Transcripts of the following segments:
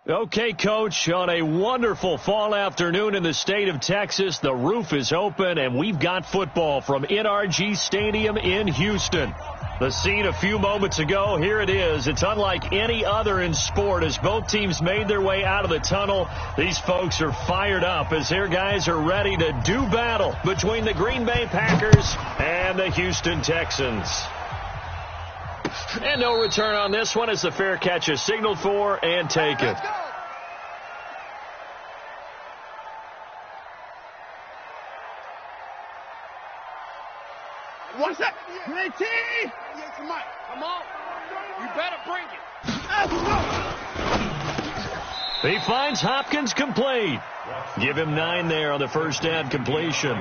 Okay, Coach, on a wonderful fall afternoon in the state of Texas, the roof is open, and we've got football from NRG Stadium in Houston. The scene a few moments ago, here it is. It's unlike any other in sport as both teams made their way out of the tunnel. These folks are fired up as their guys are ready to do battle between the Green Bay Packers and the Houston Texans. And no return on this one as the fair catch is signaled for and taken. What's that? Come on. You better bring it. He finds Hopkins complete. Give him 9 there on the first down completion.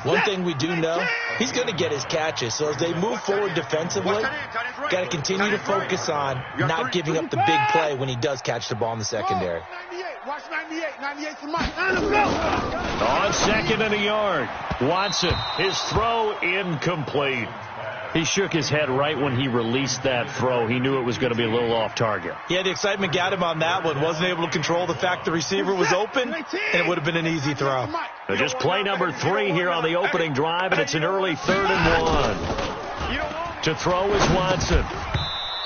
One thing we do know, he's going to get his catches. So as they move forward defensively, got to continue to focus on not giving up the big play when he does catch the ball in the secondary. Watch 98 for Mike. On second and a yard, Watson, his throw incomplete. He shook his head right when he released that throw. He knew it was going to be a little off target. Yeah, the excitement got him on that one. Wasn't able to control the fact the receiver was open, and it would have been an easy throw. So just play number 3 here on the opening drive, and it's an early 3rd and 1. To throw is Watson.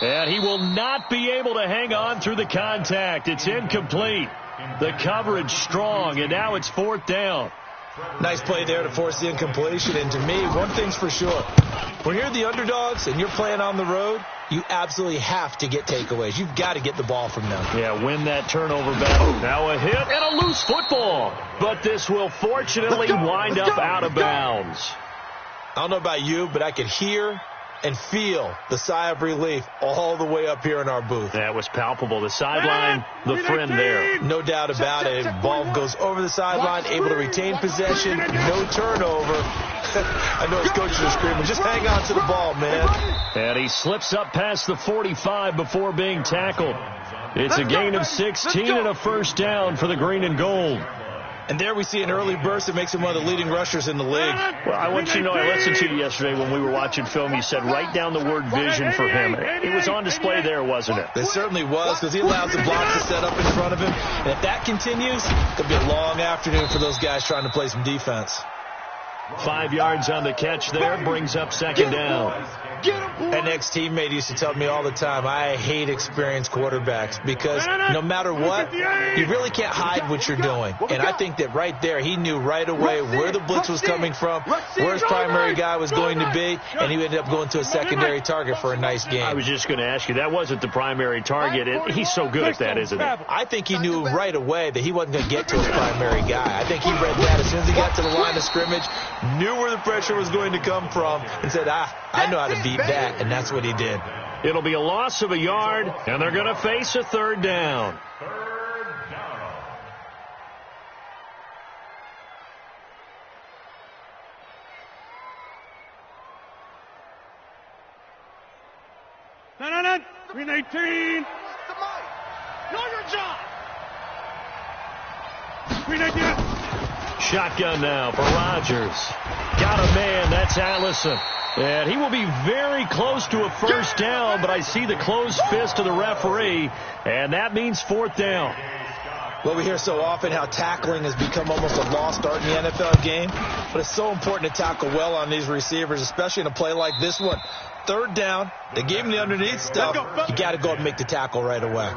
And he will not be able to hang on through the contact. It's incomplete. The coverage strong, and now it's 4th down. Nice play there to force the incompletion. And to me, one thing's for sure. When you're the underdogs and you're playing on the road, you absolutely have to get takeaways. You've got to get the ball from them. Yeah, win that turnover battle. Now a hit and a loose football. But this will fortunately wind up out of bounds. I don't know about you, but I could hear and feel the sigh of relief all the way up here in our booth. That was palpable. The sideline, the friend there. No doubt about it. Ball goes over the sideline, able to retain possession, no turnover. I know his coaches are screaming, just hang on to the ball, man. And he slips up past the 45 before being tackled. It's a gain of 16 and a first down for the green and gold. And there we see an early burst that makes him one of the leading rushers in the league. Well, I want you to know, I listened to you yesterday when we were watching film. You said write down the word vision for him. It was on display there, wasn't it? It certainly was, because he allows the blocks to set up in front of him. And if that continues, it'll be a long afternoon for those guys trying to play some defense. 5 yards on the catch there, brings up 2nd down. An ex-teammate used to tell me all the time, I hate experienced quarterbacks because no matter what, you really can't hide what you're doing. And I think that right there, he knew right away where the blitz was coming from, where his primary guy was going to be, and he ended up going to a secondary target for a nice game. I was just going to ask you, that wasn't the primary target. He's so good at that, isn't he? I think he knew right away that he wasn't going to get to his primary guy. I think he read that as soon as he got to the line of scrimmage, knew where the pressure was going to come from, and said, I know how to beat that, and that's what he did. It'll be a loss of a yard, and they're going to face a 3rd down. No. 319. Know your job. 319. Shotgun now for Rodgers. Got a man. That's Allison. And he will be very close to a first down, but I see the closed fist of the referee, and that means 4th down. Well, we hear so often how tackling has become almost a lost art in the NFL game, but it's so important to tackle well on these receivers, especially in a play like this one. 3rd down, they gave him the underneath stuff. You got to go and make the tackle right away.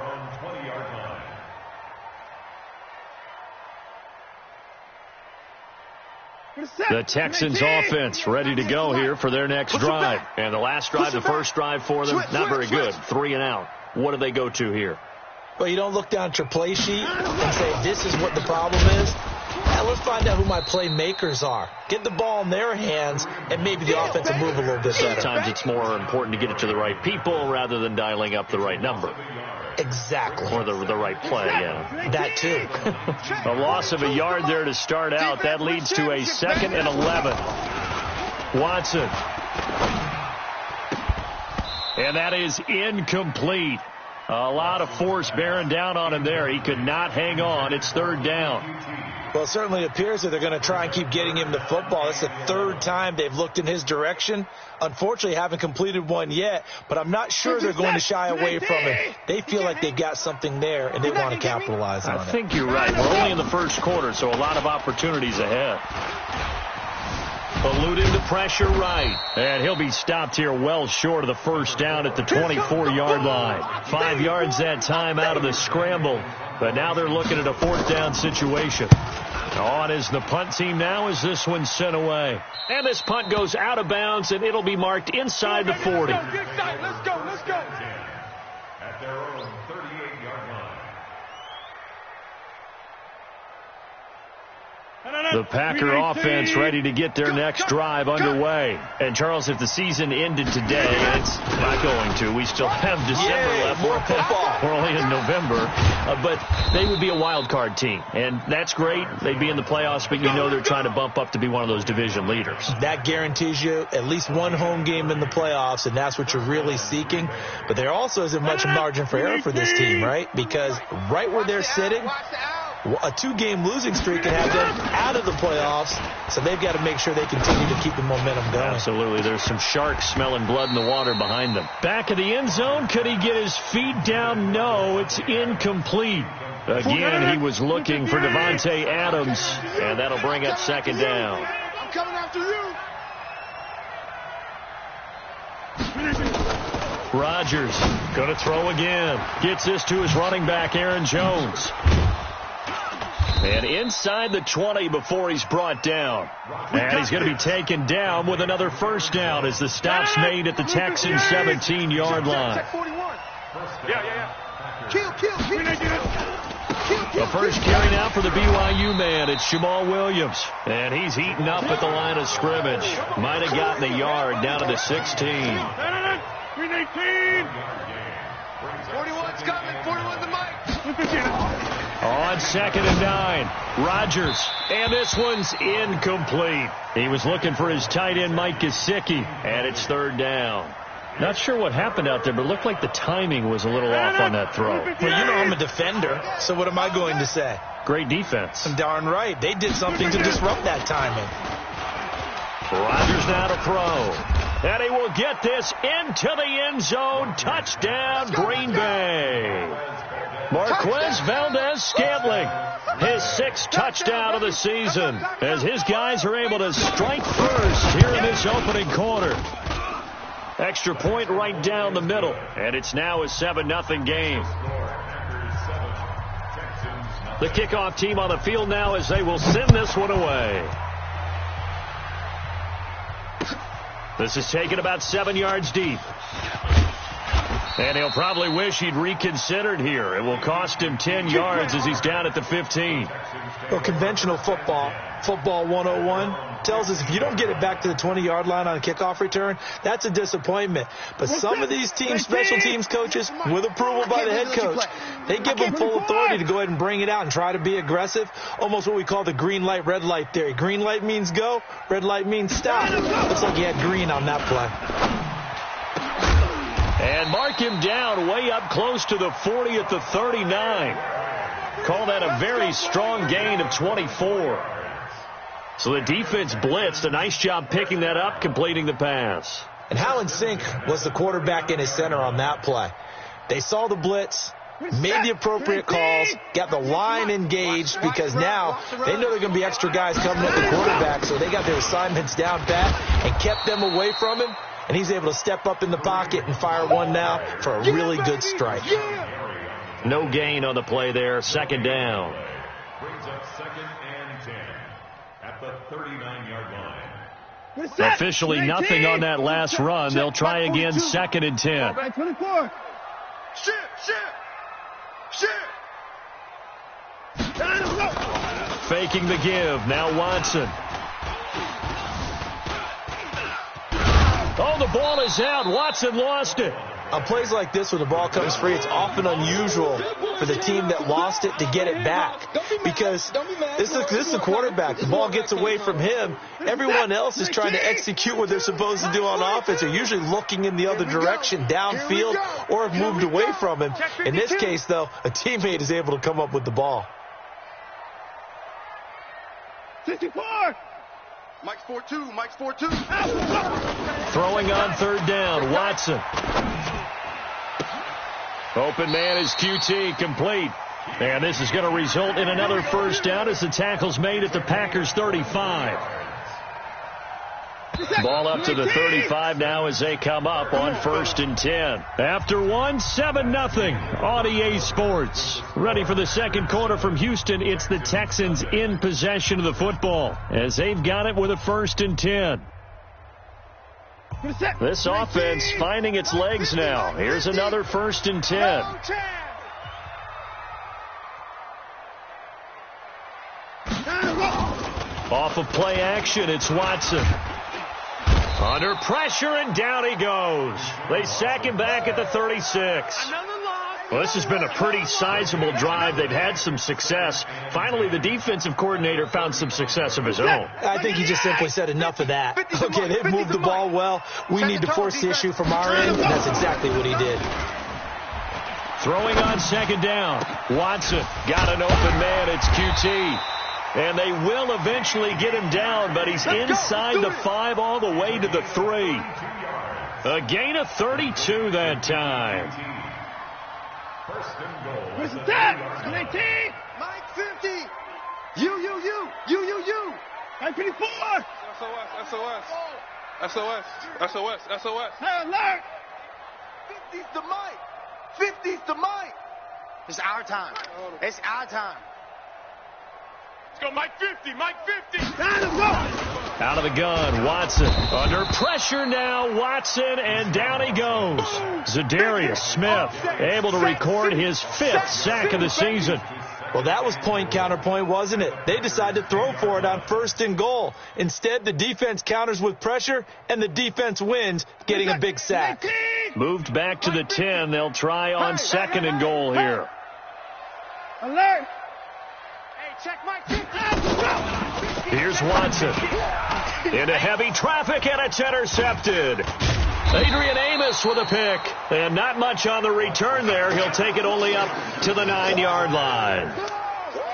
The Texans offense ready to go here for their next drive. And the last drive, the first drive for them, not very good. 3 and out. What do they go to here? Well, you don't look down at your play sheet and say, this is what the problem is. Now let's find out who my playmakers are. Get the ball in their hands, and maybe the offense will move a little bit better. Sometimes it's more important to get it to the right people rather than dialing up the right number. Exactly. Or the right play, yeah. That too. A loss of a yard there to start out. That leads to a 2nd and 11. Watson. And that is incomplete. A lot of force bearing down on him there. He could not hang on. It's third down. Well, it certainly appears that they're going to try and keep getting him the football. It's the third time they've looked in his direction. Unfortunately, haven't completed one yet, but I'm not sure they're going to shy away from it. They feel like they've got something there, and they want to capitalize on it. I think you're right. We're only in the first quarter, so a lot of opportunities ahead. Eluding the pressure right. And he'll be stopped here well short of the first down at the 24-yard line. 5 yards that time out of the scramble. But now they're looking at a fourth down situation. On is the punt team now as this one's sent away. And this punt goes out of bounds, and it'll be marked inside the 40. Let's go. At their own 38-yard line. The Packer offense ready to get their next drive underway. And, Charles, if the season ended today, and it's not going to. We still have December left. More football. We're only in November. But they would be a wild card team. And that's great. They'd be in the playoffs, but you know they're trying to bump up to be one of those division leaders. That guarantees you at least one home game in the playoffs, and that's what you're really seeking. But there also isn't much margin for error for this team, right? Because right where they're sitting, a 2-game losing streak can have them out of the playoffs, so they've got to make sure they continue to keep the momentum going. Absolutely. There's some sharks smelling blood in the water behind them. Back of the end zone. Could he get his feet down? No, it's incomplete. Again, he was looking for Devontae Adams, and that'll bring up second down. I'm coming after you. Rodgers going to throw again. Gets this to his running back, Aaron Jones. And inside the 20 before he's brought down. And he's going to be taken down with another first down as the stop's made at the Texans' 17-yard line. The first carry now for the BYU man. It's Jamal Williams. And he's heating up at the line of scrimmage. Might have gotten a yard down to the 16. 41's coming. 41 the mic. On 2nd and 9, Rodgers, and this one's incomplete. He was looking for his tight end, Mike Gesicki, and it's third down. Not sure what happened out there, but it looked like the timing was a little off on that throw. Well, you know I'm a defender, so what am I going to say? Great defense. Darn right. They did something to disrupt that timing. Rodgers now to throw. And he will get this into the end zone. Touchdown, Green Bay. Marquez Valdez-Scantling, his 6th touchdown of the season, as his guys are able to strike first here in this opening quarter. Extra point right down the middle, and it's now a 7-0 game. The kickoff team on the field now as they will send this one away. This is taken about 7 yards deep. And he'll probably wish he'd reconsidered here. It will cost him 10 yards as he's down at the 15. Well, conventional football 101, tells us if you don't get it back to the 20-yard line on a kickoff return, that's a disappointment. But some of these teams, special teams coaches, with approval by the head coach, they give them full authority to go ahead and bring it out and try to be aggressive. Almost what we call the green light, red light theory. Green light means go, red light means stop. Looks like he had green on that play. And mark him down way up close to the 40 at the 39. Call that a very strong gain of 24. So the defense blitzed. A nice job picking that up, completing the pass. And how in sync was the quarterback and his center on that play? They saw the blitz, made the appropriate calls, got the line engaged, because now they know there are going to be extra guys coming at the quarterback, so they got their assignments down pat and kept them away from him. And he's able to step up in the pocket and fire one now for a really good strike. No gain on the play there. Second down. Brings up 2nd and 10 at the 39-yard line. Officially nothing on that last run. They'll try again 2nd and 10. 24. Faking the give. Now Watson. Oh, the ball is out. Watson lost it. On plays like this, when the ball comes free, it's often unusual for the team that lost it to get it back. Because this is the quarterback. The ball gets away from him. Everyone else is trying to execute what they're supposed to do on offense. They're usually looking in the other direction, downfield, or have moved away from him. In this case, though, a teammate is able to come up with the ball. 64! Mike's 4-2. Mike's 4-2. Throwing on third down, Watson. Open man is QT, complete. And this is going to result in another first down as the tackle's made at the Packers' 35. Ball up to the 35 now as they come up on 1st and 10. After 7-0 on EA Sports. Ready for the second quarter from Houston. It's the Texans in possession of the football as they've got it with a 1st and 10. This offense finding its legs now. Here's another 1st and 10. Off of play action, it's Watson. Under pressure, and down he goes. They sack him back at the 36. Well, this has been a pretty sizable drive. They've had some success. Finally, the defensive coordinator found some success of his own. I think he just simply said enough of that. Okay, they've moved the ball well. We need to force the issue from our end, and that's exactly what he did. Throwing on 2nd down. Watson got an open man. It's QT. And they will eventually get him down, but he's inside the 5 all the way to the 3. A gain of 32 that time. Where's the tag? 19. Mike 50. You. Mike 54. SOS. Hey, alert. 50's the Mike. 50's the Mike. It's our time. It's our time. Let's go, Mike 50. Mike 50. Out of the gun, Watson. Under pressure now, Watson, and down he goes. Zadarius Smith able to record his 5th sack of the season. Well, that was point counterpoint, wasn't it? They decided to throw for it on 1st and goal. Instead, the defense counters with pressure, and the defense wins, getting a big sack. Moved back to the 10. They'll try on 2nd and goal here. Alert. Check Mike 50. Here's Watson. Into heavy traffic, and it's intercepted. Adrian Amos with a pick. And not much on the return there. He'll take it only up to the 9-yard line.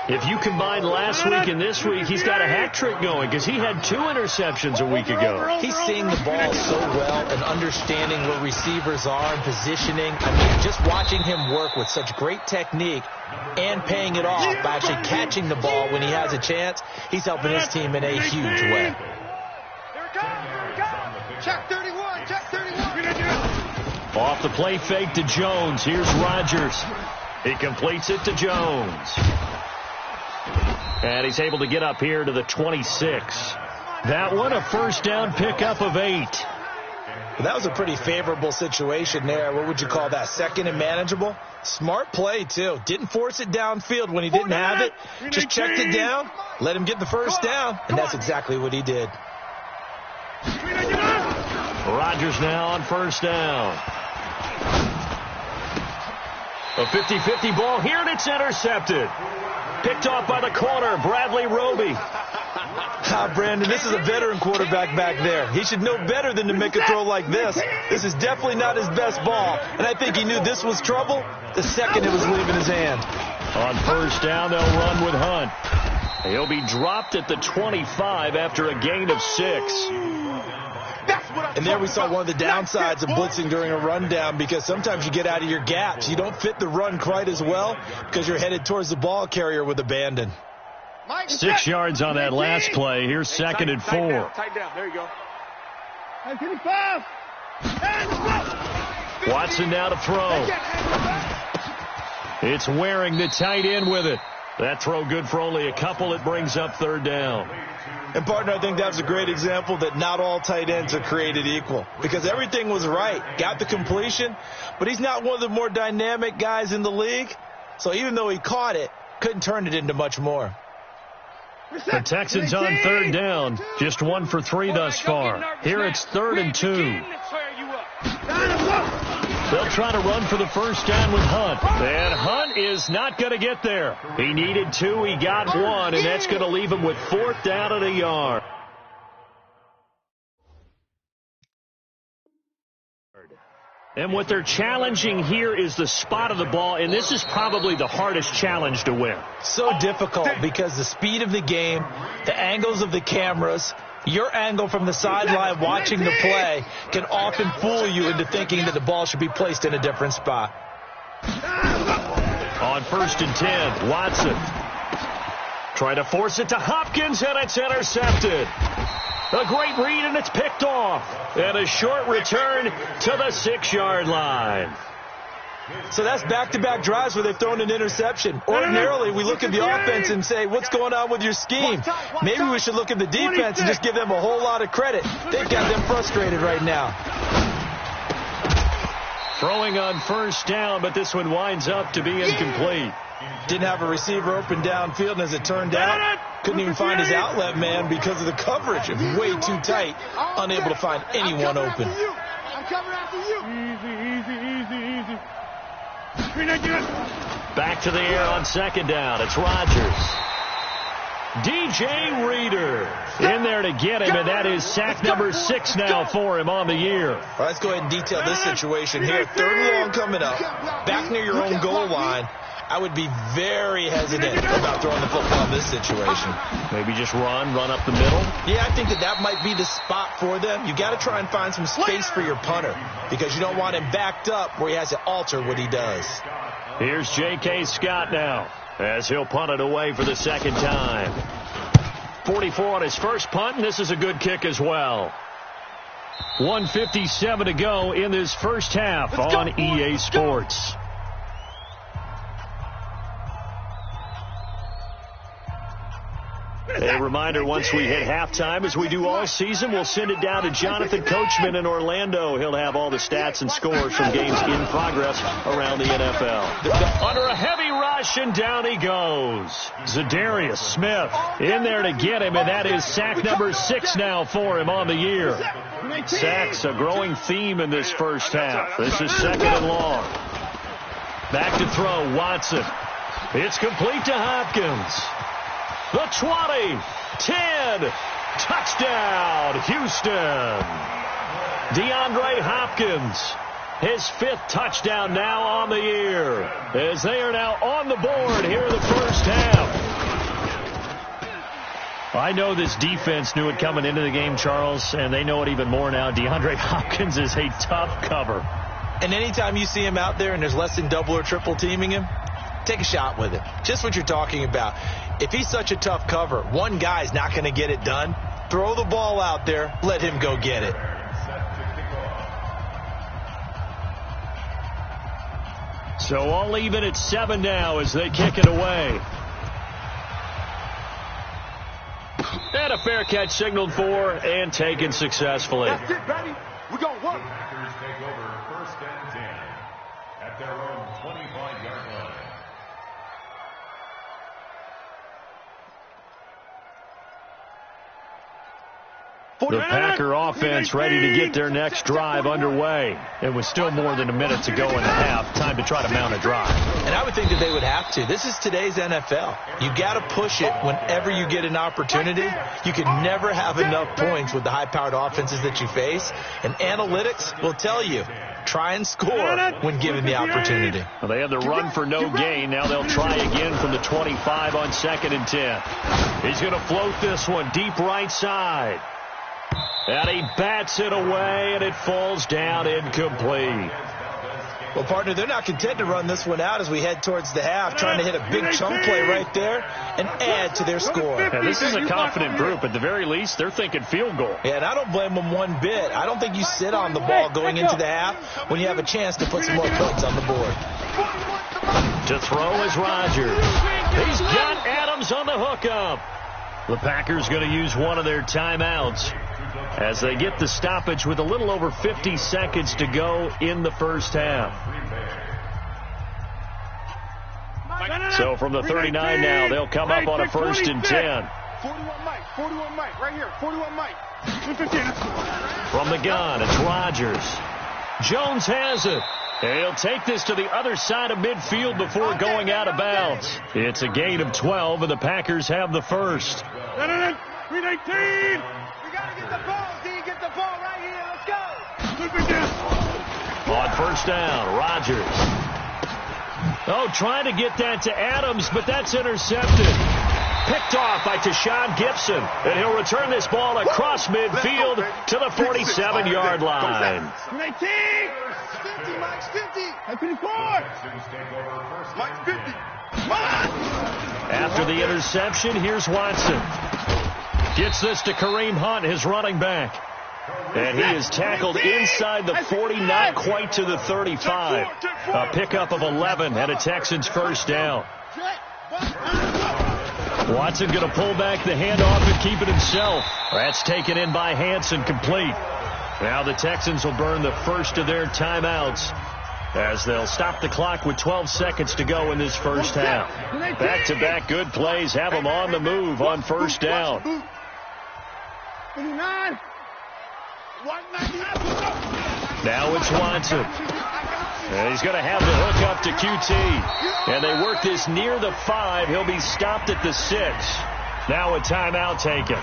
If you combine last week and this week, he's got a hat trick going because he had 2 interceptions a week ago. He's seeing the ball so well and understanding where receivers are and positioning. I mean, just watching him work with such great technique and paying it off by actually catching the ball when he has a chance, he's helping his team in a huge way. Here it comes. Check 31. Check 31. Off the play fake to Jones. Here's Rodgers. He completes it to Jones. And he's able to get up here to the 26. That one a first down pickup of 8. That was a pretty favorable situation there. What would you call that? 2nd and manageable? Smart play, too. Didn't force it downfield when he didn't have it. Just checked it down, let him get the first down, and that's exactly what he did. Rodgers now on 1st down. A 50-50 ball here, and it's intercepted. Picked off by the corner, Bradley Roby. Brandon, this is a veteran quarterback back there. He should know better than to make a throw like this. This is definitely not his best ball, and I think he knew this was trouble the second it was leaving his hand. On 1st down, they'll run with Hunt. He'll be dropped at the 25 after a gain of 6. And there we saw one of the downsides of blitzing during a rundown, because sometimes you get out of your gaps. You don't fit the run quite as well because you're headed towards the ball carrier with abandon. 6 yards on that last play. Here's 2nd and 4. Tight down. There you go. 55. Watson now to throw. It's Waring, the tight end, with it. That throw good for only a couple. It brings up 3rd down. And, partner, I think that was a great example that not all tight ends are created equal, because everything was right. Got the completion, but he's not one of the more dynamic guys in the league. So even though he caught it, couldn't turn it into much more. The Texans on 3rd down. Just 1 for 3 thus far. Here it's 3rd and 2. They'll try to run for the first down with Hunt. And Hunt is not going to get there. He needed 2. He got 1, and that's going to leave him with 4th down at a yard. And what they're challenging here is the spot of the ball, and this is probably the hardest challenge to win. So difficult because the speed of the game, the angles of the cameras, your angle from the sideline watching the play can often fool you into thinking that the ball should be placed in a different spot. On 1st and 10, Watson trying to force it to Hopkins, and it's intercepted. A great read, and it's picked off. And a short return to the 6-yard line. So that's back-to-back drives where they've thrown an interception. Ordinarily, we look at the offense and say, what's going on with your scheme? Maybe we should look at the defense and just give them a whole lot of credit. They've got them frustrated right now. Throwing on 1st down, but this one winds up to be incomplete. Didn't have a receiver open downfield, and as it turned out, couldn't even find his outlet man because of the coverage. It was way too tight, unable to find anyone open. I'm coming after you. Easy. Back to the air on 2nd down. It's Rodgers. DJ Reader in there to get him, and that is sack number 6 now for him on the year. Well, let's go ahead and detail this situation here. 3rd and long coming up, back near your own goal line. I would be very hesitant about throwing the football in this situation. Maybe just run up the middle? Yeah, I think that might be the spot for them. You got to try and find some space for your punter because you don't want him backed up where he has to alter what he does. Here's J.K. Scott now as he'll punt it away for the 2nd time. 44 on his first punt, and this is a good kick as well. 1:57 to go in this first half on EA Sports. A reminder, once we hit halftime, as we do all season, we'll send it down to Jonathan Coachman in Orlando. He'll have all the stats and scores from games in progress around the NFL. Under a heavy rush, and down he goes. Za'Darius Smith in there to get him, and that is sack number 6 now for him on the year. Sacks, a growing theme in this first half. This is 2nd and long. Back to throw, Watson. It's complete to Hopkins. The 20, 10, touchdown, Houston. DeAndre Hopkins, his 5th touchdown now on the year, as they are now on the board here in the first half. I know this defense knew it coming into the game, Charles, and they know it even more now. DeAndre Hopkins is a tough cover. And anytime you see him out there and there's less than double or triple teaming him, take a shot with it. Just what you're talking about. If he's such a tough cover, one guy's not going to get it done. Throw the ball out there. Let him go get it. So all even at 7 now as they kick it away. And a fair catch signaled for and taken successfully. That's it, baby. We're going to work. Packers take over 1st and 10 at their own 25-yard line. The Packer offense ready to get their next drive underway. It was still more than a minute to go in the half. Time to try to mount a drive. And I would think that they would have to. This is today's NFL. You got to push it whenever you get an opportunity. You can never have enough points with the high-powered offenses that you face. And analytics will tell you, try and score when given the opportunity. Well, they had the run for no gain. Now they'll try again from the 25 on 2nd and 10. He's going to float this one deep right side. And he bats it away, and it falls down incomplete. Well, partner, they're not content to run this one out as we head towards the half, trying to hit a big chunk play right there and add to their score. Yeah, this is a confident group. At the very least, they're thinking field goal. Yeah, and I don't blame them one bit. I don't think you sit on the ball going into the half when you have a chance to put some more points on the board. To throw is Rodgers. He's got Adams on the hookup. The Packers going to use one of their timeouts as they get the stoppage with a little over 50 seconds to go in the first half. So from the 39 now, they'll come up on a 1st and 10. 41 Mike, right here, 41 Mike. From the gun, it's Rodgers. Jones has it. He'll take this to the other side of midfield before going out of bounds. It's a gain of 12, and the Packers have the first. 319. We got to get the ball, D. Get the ball right here. Let's go. On first down, Rodgers. Oh, trying to get that to Adams, but that's intercepted. Picked off by Tashawn Gibson, and he'll return this ball across midfield to the 47-yard line. 19. 50, Mike's 50. 54. Mike's 50. After the interception, here's Watson. Gets this to Kareem Hunt, his running back. And he is tackled inside the 40, not quite to the 35. A pickup of 11 and a Texans first down. Watson going to pull back the handoff and keep it himself. That's taken in by Hansen, complete. Now the Texans will burn the first of their timeouts as they'll stop the clock with 12 seconds to go in this first half. Back-to-back good plays have them on the move on first down. 59. Now it's Watson. And he's going to have the hook up to QT. And they work this near the 5. He'll be stopped at the 6. Now a timeout taken.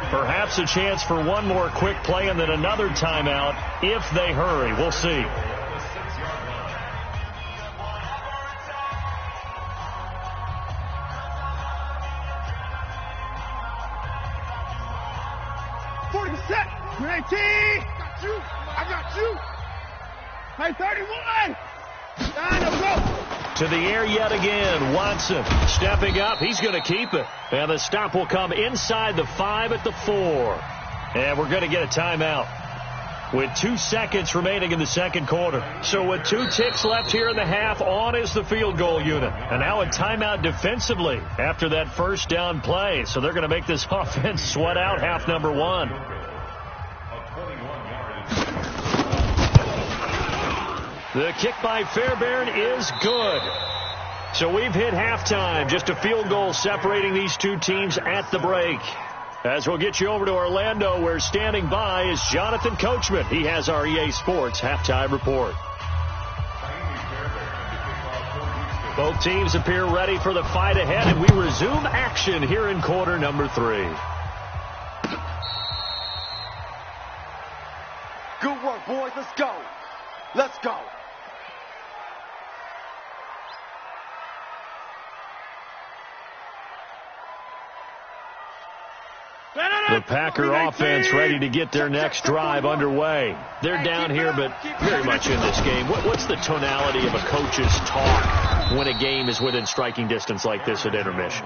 Perhaps a chance for one more quick play and then another timeout if they hurry. We'll see. Set. 19. I got you. Hey, 31. To the air yet again. Watson stepping up. He's going to keep it. And the stop will come inside the 5 at the 4. And we're going to get a timeout with 2 seconds remaining in the second quarter. So with 2 ticks left here in the half, on is the field goal unit. And now a timeout defensively after that first down play. So they're going to make this offense sweat out half number 1. The kick by Fairbairn is good. So we've hit halftime. Just a field goal separating these two teams at the break. As we'll get you over to Orlando, where standing by is Jonathan Coachman. He has our EA Sports halftime report. Both teams appear ready for the fight ahead, and we resume action here in quarter number 3. Good work, boys. Let's go. Let's go. The Packer offense ready to get their next drive underway. They're down here, but very much in this game. What's the tonality of a coach's talk when a game is within striking distance like this at intermission?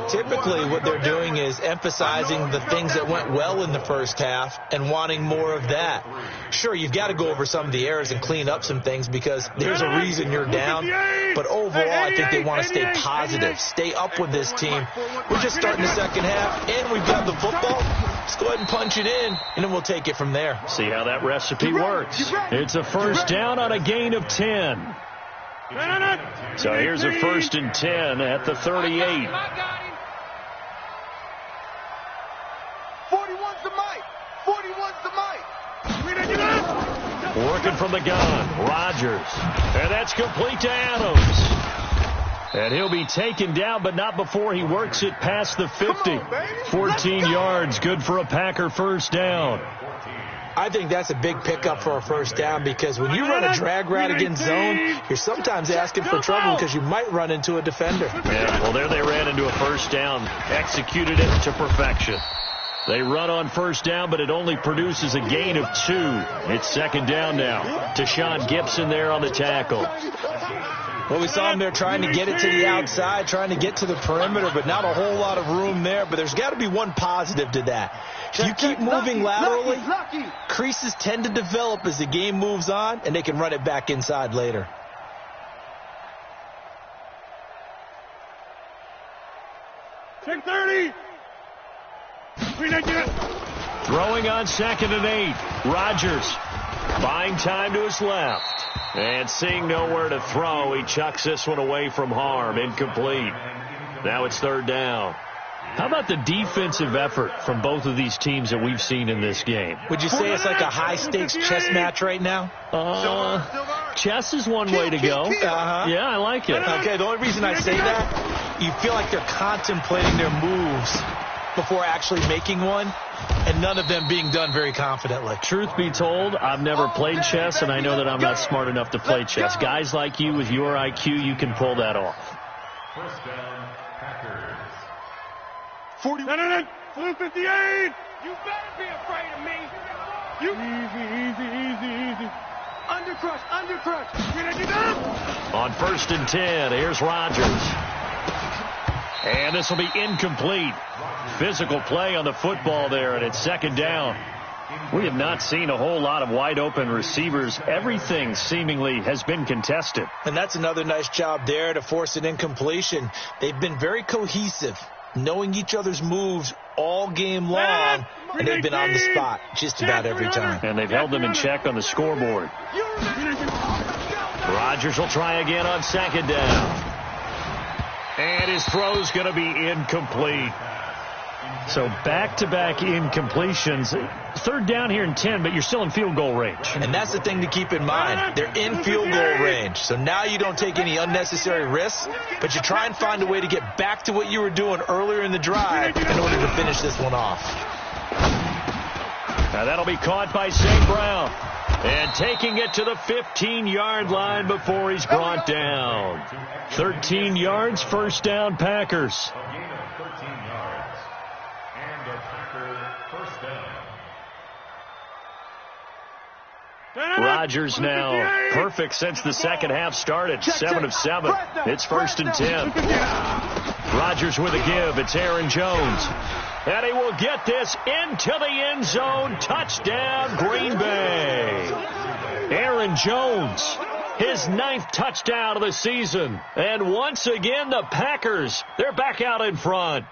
Typically, what they're doing is emphasizing the things that went well in the first half and wanting more of that. Sure, you've got to go over some of the errors and clean up some things because there's a reason you're down. But overall, I think they want to stay positive, stay up with this team. We're just starting the second half, and we've got the football. Let's go ahead and punch it in, and then we'll take it from there. See how that recipe works. It's a first down on a gain of 10. So here's a 1st and 10 at the 38. 41's the mic. 41's the mic. Working from the gun, Rodgers. And that's complete to Adams. And he'll be taken down, but not before he works it past the 50. 14 yards, good for a Packer first down. I think that's a big pickup for a first down because when you run a drag route against zone, you're sometimes asking for trouble because you might run into a defender. Yeah, well, there they ran into a first down, executed it to perfection. They run on first down, but it only produces a gain of 2. It's second down now. Tashawn Gibson there on the tackle. Well, we saw him there trying to get it to the outside, trying to get to the perimeter, but not a whole lot of room there. But there's got to be one positive to that. If you keep moving laterally, creases tend to develop as the game moves on, and they can run it back inside later. Check 30. Throwing on 2nd and 8. Rodgers buying time to his left. And seeing nowhere to throw, he chucks this one away from harm. Incomplete. Now it's 3rd down. How about the defensive effort from both of these teams that we've seen in this game? Would you say it's like a high-stakes chess match right now? chess is one way to go. Yeah, I like it. Okay, the only reason I say that, you feel like they're contemplating their moves before actually making one, and none of them being done very confidently. Truth be told, I've never played chess, and I know that I'm not smart enough to play chess. Guys like you with your IQ, you can pull that off. First down, Packers. 41. 58. You better be afraid of me. You easy. Undercrush. On 1st and 10, here's Rodgers. And this will be incomplete. Physical play on the football there, and it's 2nd down. We have not seen a whole lot of wide open receivers. Everything seemingly has been contested. And that's another nice job there to force an incompletion. They've been very cohesive, knowing each other's moves all game long, and they've been on the spot just about every time. And they've held them in check on the scoreboard. Rodgers will try again on 2nd down. And his throw's going to be incomplete. So back-to-back incompletions. 3rd down here in 10, but you're still in field goal range. And that's the thing to keep in mind. They're in field goal range. So now you don't take any unnecessary risks, but you try and find a way to get back to what you were doing earlier in the drive in order to finish this one off. Now that'll be caught by St. Brown. And taking it to the 15-yard line before he's brought down. 13 yards, 1st down, Packers. A gain of 13 yards. And a Packer first down. Rodgers now perfect since the 2nd half started. 7 of 7. It's 1st and 10. Rodgers with a give. It's Aaron Jones. And he will get this into the end zone. Touchdown, Green Bay. Aaron Jones, his 9th touchdown of the season. And once again, the Packers, they're back out in front.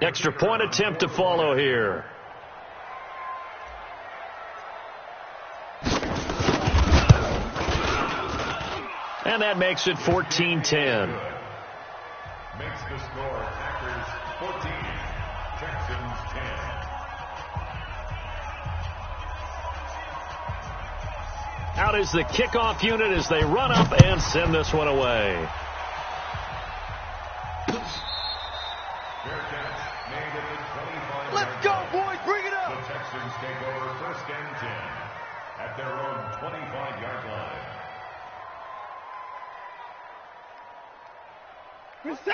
Extra point attempt to follow here. And that makes it 14-10. Makes the score Packers 14, Texans 10. Out is the kickoff unit as they run up and send this one away. Fair catch made at the 25-yard line. Let's go, boys. Bring it up. The Texans take over 1st and 10 at their own 25-yard line.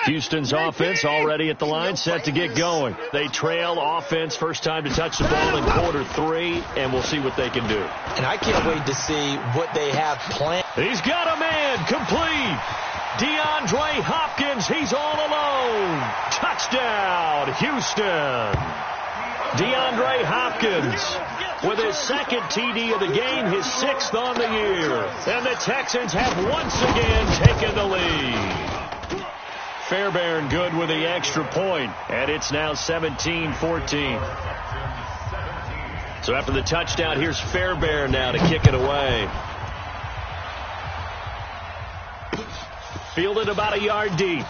Houston's offense already at the line, set to get going. They trail offense, first time to touch the ball in Q3, and we'll see what they can do. And I can't wait to see what they have planned. He's got a man, complete. DeAndre Hopkins, he's all alone. Touchdown, Houston. DeAndre Hopkins with his 2nd TD of the game, his 6th on the year. And the Texans have once again taken the lead. Fairbairn good with the extra point, and it's now 17-14. So after the touchdown, here's Fairbairn now to kick it away. Fielded about a yard deep.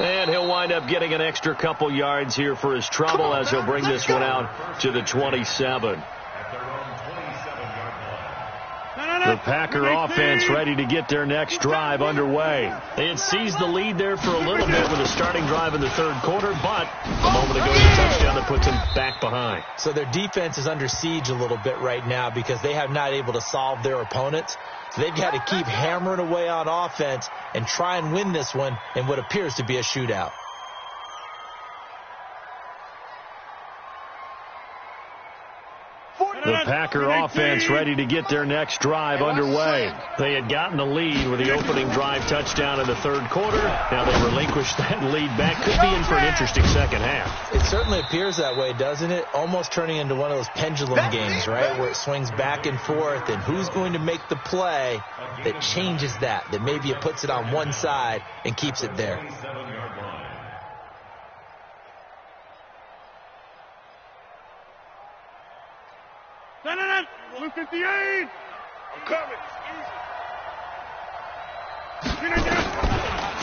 And he'll wind up getting an extra couple yards here for his trouble as he'll bring this one out to the 27. The Packer offense ready to get their next drive underway. They had seized the lead there for a little bit with a starting drive in the 3rd quarter, but a moment ago the touchdown that puts them back behind. So their defense is under siege a little bit right now because they have not able to solve their opponents. So they've got to keep hammering away on offense and try and win this one in what appears to be a shootout. The Packer offense ready to get their next drive underway. They had gotten the lead with the opening drive touchdown in the 3rd quarter. Now they relinquish that lead back. Could be in for an interesting 2nd half. It certainly appears that way, doesn't it? Almost turning into one of those pendulum games, right, where it swings back and forth, and who's going to make the play that changes that maybe it puts it on one side and keeps it there. Blue 58. I'm coming.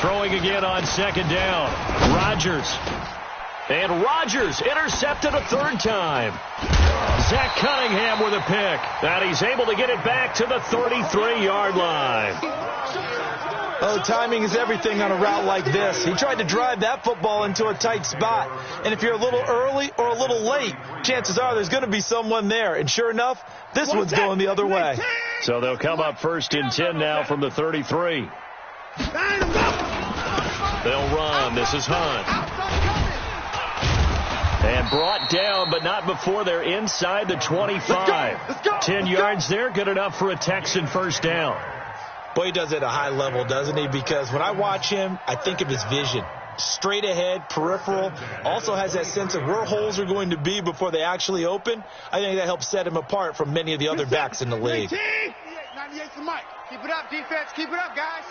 Throwing again on 2nd down. Rodgers. And Rodgers intercepted a 3rd time. Zach Cunningham with a pick. And he's able to get it back to the 33-yard line. Oh, timing is everything on a route like this. He tried to drive that football into a tight spot. And if you're a little early or a little late, chances are there's going to be someone there. And sure enough, this one's going the other way. So they'll come up 1st and 10 now from the 33. They'll run. This is Hunt. And brought down, but not before they're inside the 25. 10 yards there, good enough for a Texan first down. Boy, he does it at a high level, doesn't he? Because when I watch him, I think of his vision. Straight ahead, peripheral. Also has that sense of where holes are going to be before they actually open. I think that helps set him apart from many of the other backs in the league. 98 to Mike. Keep it up, defense. Keep it up, guys.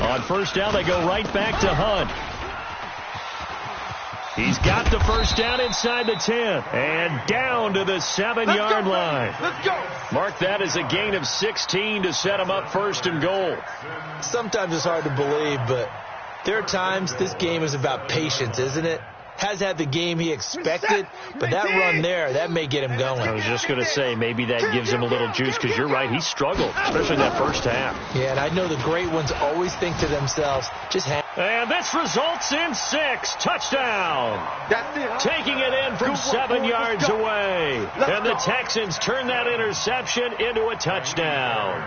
On first down, they go right back to Hunt. He's got the first down inside the 10 and down to the 7-yard line. Let's go. Mark that as a gain of 16 to set him up 1st and goal. Sometimes it's hard to believe, but there are times this game is about patience, isn't it? Has had the game he expected, but that run there, that may get him going. I was just going to say, maybe that gives him a little juice, because you're right, he struggled, especially that first half. Yeah, and I know the great ones always think to themselves, just hang. And this results in 6. Touchdown. Taking it in from 7 yards away. And the Texans turn that interception into a touchdown.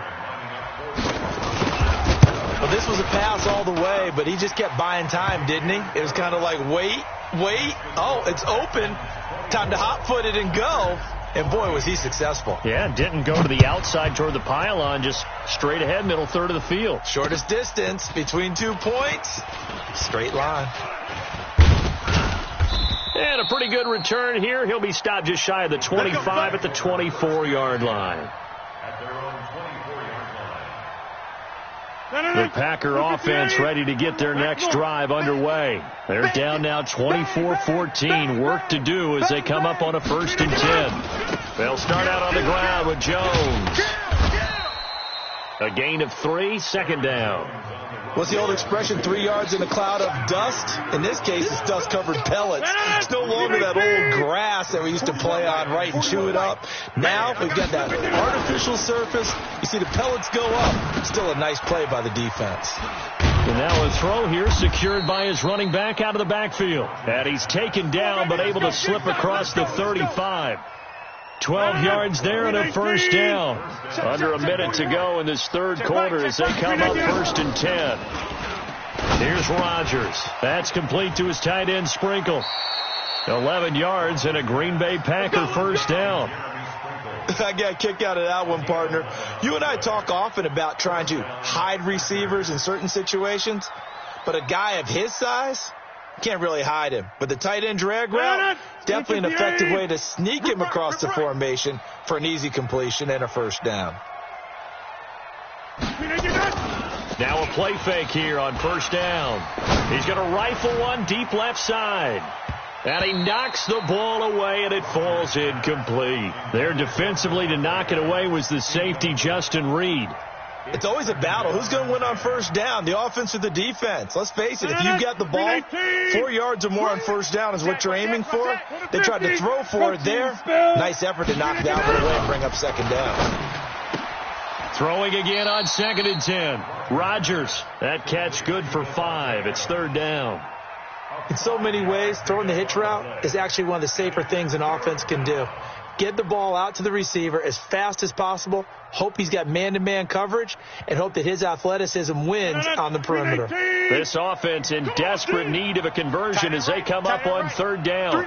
Well, this was a pass all the way, but he just kept buying time, didn't he? It was kind of like, wait. Oh, it's open. Time to hot-foot it and go. And, boy, was he successful. Yeah, didn't go to the outside toward the pylon, just straight ahead, middle third of the field. Shortest distance between 2 points. Straight line. And a pretty good return here. He'll be stopped just shy of the 25 at the 24-yard line. The Packer offense ready to get their next drive underway. They're down now 24-14. Work to do as they come up on a 1st and 10. They'll start out on the ground with Jones. A gain of 3, 2nd down. What's the old expression, 3 yards in a cloud of dust? In this case, it's dust-covered pellets. It's no longer that old grass that we used to play on, right, and chew it up. Now we've got that artificial surface. You see the pellets go up. Still a nice play by the defense. And now a throw here secured by his running back out of the backfield. And he's taken down but able to slip across the 35. 12 yards there and a 1st down. Under a minute to go in this 3rd quarter as they come up 1st and 10. Here's Rodgers. That's complete to his tight end Sprinkle. 11 yards and a Green Bay Packer 1st down. I got a kick out of that one, partner. You and I talk often about trying to hide receivers in certain situations, but a guy of his size can't really hide him. But the tight end drag route, definitely an effective way to sneak him across the formation for an easy completion and a 1st down. Now a play fake here on 1st down. He's going to rifle one deep left side. And he knocks the ball away, and it falls incomplete. There defensively to knock it away was the safety, Justin Reed. It's always a battle. Who's going to win on 1st down, the offense or the defense? Let's face it, if you've got the ball, 4 yards or more on 1st down is what you're aiming for. They tried to throw for it there. Nice effort to knock that one away and bring up 2nd down. Throwing again on 2nd and 10. Rodgers, that catch good for 5. It's 3rd down. In so many ways, throwing the hitch route is actually one of the safer things an offense can do. Get the ball out to the receiver as fast as possible, hope he's got man-to-man coverage, and hope that his athleticism wins on the perimeter. This offense in desperate need of a conversion as they come up on 3rd down.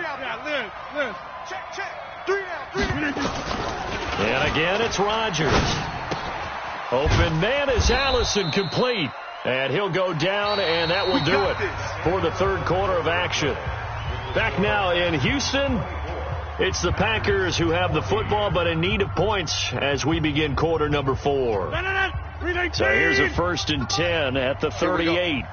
And again, it's Rodgers. Open man is Allison, complete. And he'll go down, and that will do it for the 3rd quarter of action. Back now in Houston, it's the Packers who have the football, but in need of points as we begin quarter number 4. So here's a 1st and 10 at the 38.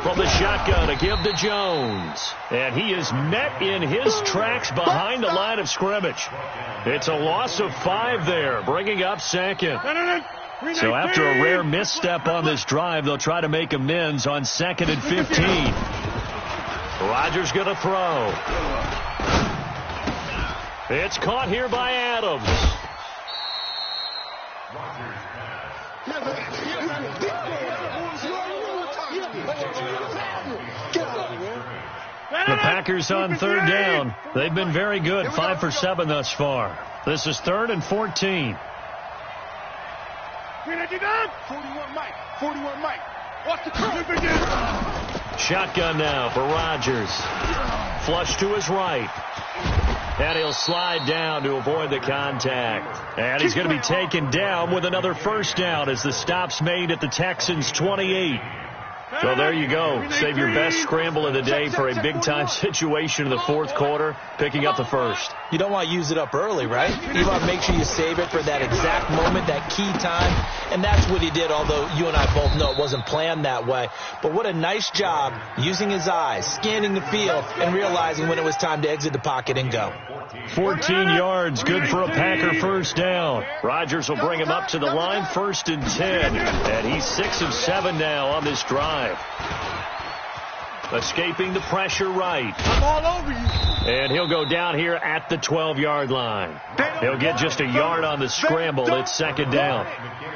From the shotgun, a give to Jones. And he is met in his tracks behind the line of scrimmage. It's a loss of 5 there, bringing up 2nd. So after a rare misstep on this drive, they'll try to make amends on 2nd and 15. Rodgers going to throw. It's caught here by Adams. The Packers on third down. They've been very good, 5 for 7 thus far. This is 3rd and 14. 41 Mike. 41 Mike. Watch the cross. Shotgun now for Rodgers. Flush to his right. And he'll slide down to avoid the contact. And he's going to be taken down with another first down as the stop's made at the Texans' 28. So there you go. Save your best scramble of the day for a big-time situation in the fourth quarter, picking up the first. You don't want to use it up early, right? You want to make sure you save it for that exact moment, that key time. And that's what he did, although you and I both know it wasn't planned that way. But what a nice job using his eyes, scanning the field, and realizing when it was time to exit the pocket and go. 14 yards, good for a Packer first down. Rodgers will bring him up to the line, 1st and 10. And he's 6 of 7 now on this drive. Escaping the pressure right. I'm all over you. And he'll go down here at the 12-yard line. He'll get just a yard on the scramble. It's 2nd down.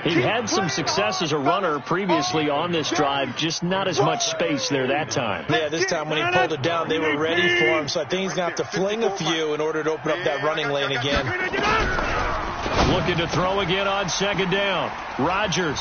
He had some success as a runner previously on this drive, just not as much space there that time. Yeah, this time when he pulled it down, they were ready for him, so I think he's going to have to fling a few in order to open up that running lane again. Looking to throw again on 2nd down. Rodgers.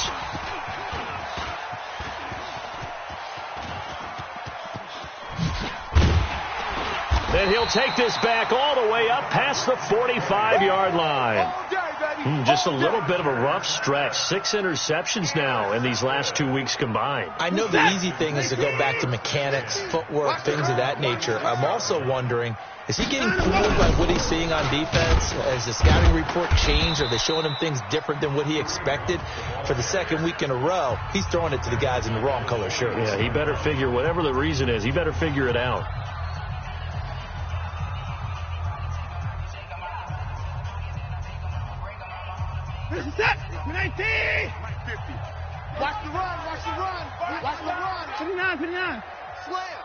And he'll take this back all the way up past the 45-yard line. Just a little bit of a rough stretch. 6 interceptions now in these last 2 weeks combined. I know the easy thing is to go back to mechanics, footwork, things of that nature. I'm also wondering, is he getting fooled by what he's seeing on defense? Has the scouting report changed? Are they showing him things different than what he expected? For the 2nd week in a row, he's throwing it to the guys in the wrong color shirts. Yeah, he better figure, whatever the reason is, he better figure it out. Set. 19. Watch the run. Watch the run. Watch the run. 59. Slam.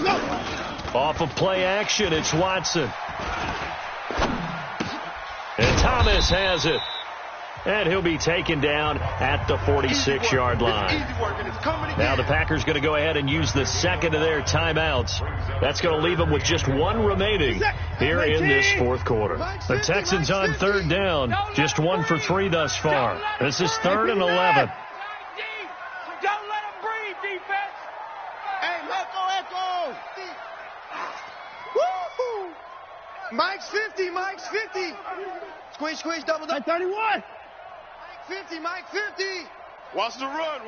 Let's go. Off of play action, it's Watson. And Thomas has it. And he'll be taken down at the 46-yard line. Now the Packers going to go ahead and use the 2nd of their timeouts. That's going to leave them with just 1 remaining here in this 4th quarter. The Texans on 3rd down, just 1 for 3 thus far. This is 3rd and 11. Don't let him breathe, defense. Hey, Echo. Woo-hoo. Mike's 50. Squish, double. 31. Mike 50. Watch the run.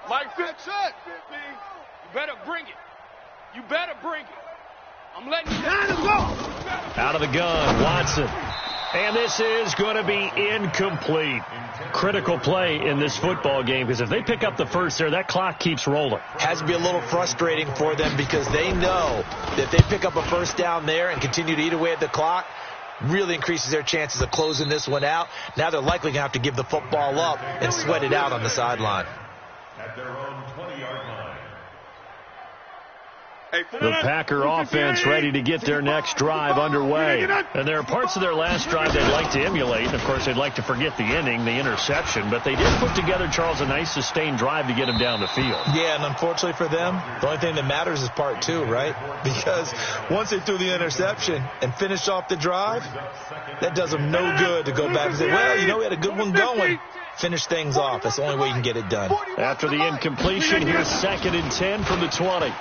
Mike 50. You better bring it. I'm letting you down. Let's go. Out of the gun, Watson. And this is going to be incomplete. Critical play in this football game, because if they pick up the first there, that clock keeps rolling. Has to be a little frustrating for them because they know that if they pick up a first down there and continue to eat away at the clock, really increases their chances of closing this one out. Now they're likely going to have to give the football up and sweat it out on the sideline. At their own 20-yard line. The Packer offense ready to get their next drive underway. And there are parts of their last drive they'd like to emulate. And, of course, they'd like to forget the ending, the interception. But they did put together, Charles, a nice sustained drive to get him down the field. Yeah, and unfortunately for them, the only thing that matters is part 2, right? Because once they threw the interception and finished off the drive, that does them no good to go back and say, well, we had a good one going. Finish things off. That's the only way you can get it done. After the incompletion, here's 2nd and 10 from the 20.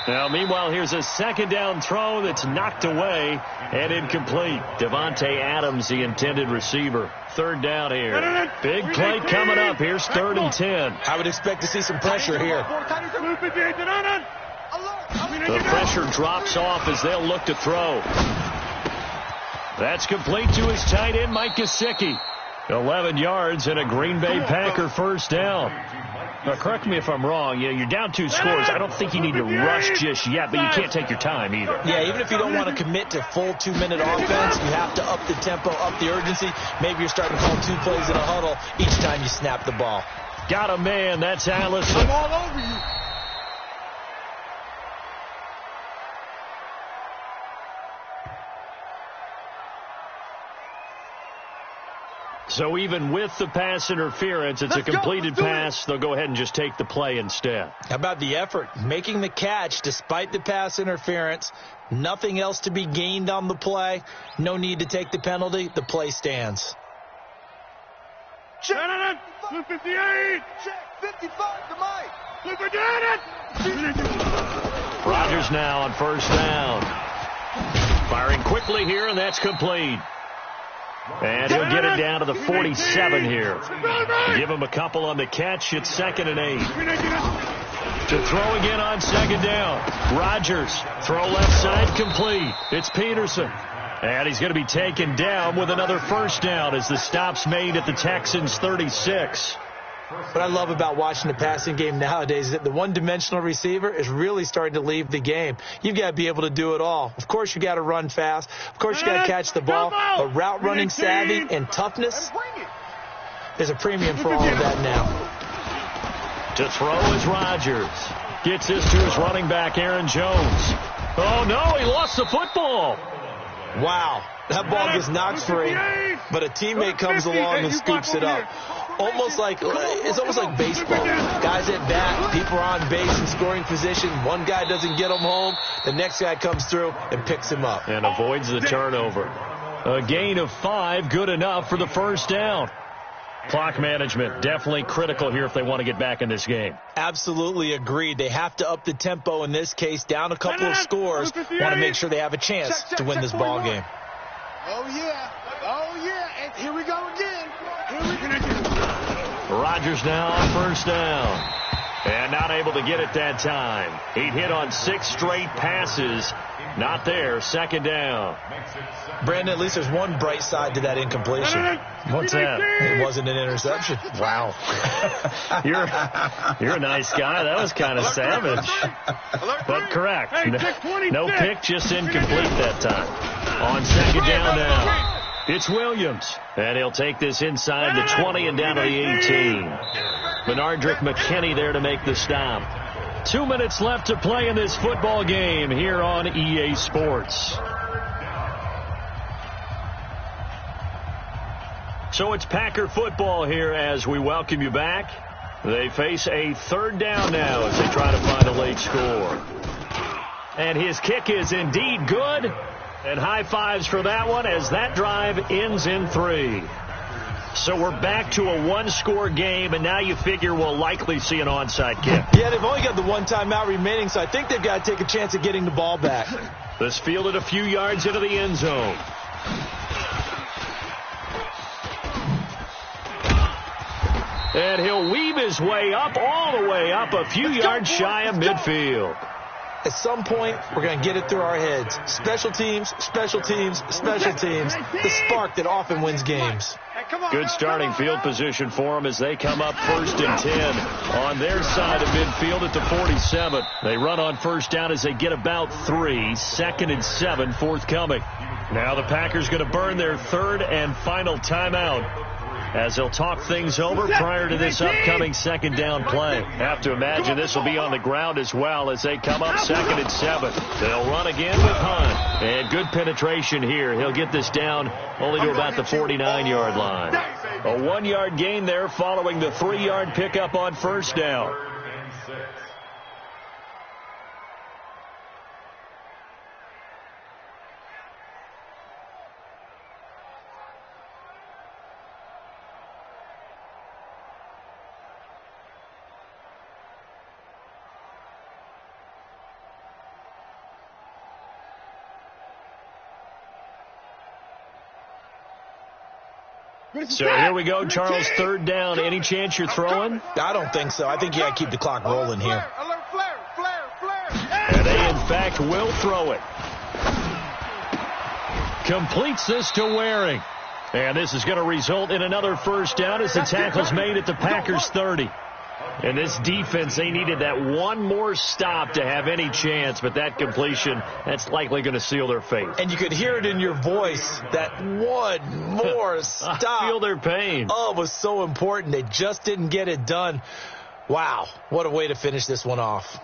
Now, meanwhile, here's a 2nd down throw that's knocked away and incomplete. Devontae Adams, the intended receiver. 3rd down here. Big play coming up. Here's 3rd and 10. I would expect to see some pressure here. The pressure drops off as they'll look to throw. That's complete to his tight end, Mike Gesicki. 11 yards and a Green Bay Packer first down. Now, correct me if I'm wrong. You're down 2 scores. I don't think you need to rush just yet, but you can't take your time either. Yeah, even if you don't want to commit to full 2-minute offense, you have to up the tempo, up the urgency. Maybe you're starting to call 2 plays in a huddle each time you snap the ball. Got a man. That's Allison. I'm all over you. So even with the pass interference, it's a completed pass. They'll go ahead and just take the play instead. How about the effort? Making the catch despite the pass interference. Nothing else to be gained on the play. No need to take the penalty. The play stands. Check. 58. Check. 55 to Mike. Rodgers now on first down. Firing quickly here, and that's complete. And he'll get it down to the 47 here. Give him a couple on the catch. It's 2nd and 8. To throw again on 2nd down. Rodgers, throw left side, complete. It's Peterson. And he's going to be taken down with another first down as the stop's made at the Texans' 36. What I love about watching the passing game nowadays is that the one-dimensional receiver is really starting to leave the game. You've got to be able to do it all. Of course, you got to run fast. Of course, you got to catch the ball. But route running savvy and toughness is a premium for all of that now. To throw is Rodgers. Gets this to his running back, Aaron Jones. Oh, no, he lost the football. Wow, that ball gets knocked free, but a teammate comes along and scoops it up. It's almost like baseball. Guys at bat, people are on base in scoring position. One guy doesn't get him home. The next guy comes through and picks him up. And avoids the turnover. A gain of 5, good enough for the first down. Clock management, definitely critical here if they want to get back in this game. Absolutely agreed. They have to up the tempo in this case, down a couple of scores. Want to make sure they have a chance to win this ball game. Oh, yeah. Oh, yeah. And here we go again. Rodgers now on first down. And not able to get it that time. He hit on 6 straight passes. Not there. 2nd down. Brandon, at least there's one bright side to that incompletion. What's that? It wasn't an interception. Wow. You're a nice guy. That was kind of savage. But correct. No pick, just incomplete that time. On 2nd down now. It's Williams. And he'll take this inside the 20 and down to the 18. Benardrick McKinney there to make the stop. 2 minutes left to play in this football game here on EA Sports. So it's Packer football here as we welcome you back. They face a 3rd down now as they try to find a late score. And his kick is indeed good. And high fives for that one as that drive ends in 3. So we're back to a 1-score game, and now you figure we'll likely see an onside kick. Yeah, they've only got the 1 timeout remaining, so I think they've got to take a chance at getting the ball back. This fielded a few yards into the end zone. And he'll weave his way up, all the way up, a few yards shy of midfield. At some point, we're going to get it through our heads. Special teams, special teams, special teams. The spark that often wins games. Good starting field position for them as they come up 1st and 10 on their side of midfield at the 47. They run on first down as they get about 3. 2nd and 7 forthcoming. Now the Packers going to burn their 3rd and final timeout as they'll talk things over prior to this upcoming 2nd down play. Have to imagine this will be on the ground as well as they come up 2nd and 7. They'll run again with Hunt. And good penetration here. He'll get this down only to about the 49-yard line. A 1-yard gain there following the 3-yard pickup on first down. So here we go, Charles, 3rd down. Any chance you're throwing? I don't think so. I think you got to keep the clock rolling here. And they, in fact, will throw it. Completes this to Waring. And this is going to result in another first down as the tackle's made at the Packers' 30. And this defense, they needed that one more stop to have any chance, but that completion, that's likely going to seal their fate. And you could hear it in your voice, that one more stop. I feel their pain. Oh, it was so important. They just didn't get it done. Wow, what a way to finish this one off.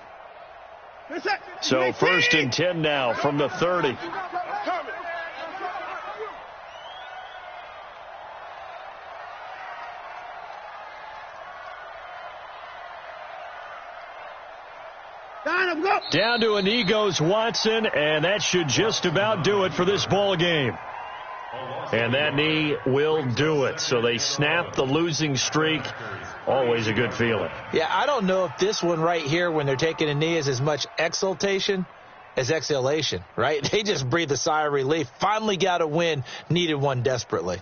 So 1st and 10 now from the 30. Down to a knee goes Watson, and that should just about do it for this ball game. And that knee will do it. So they snap the losing streak. Always a good feeling. Yeah, I don't know if this one right here, when they're taking a knee, is as much exultation as exhalation, right? They just breathe a sigh of relief. Finally got a win, needed one desperately.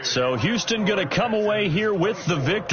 So Houston going to come away here with the victory.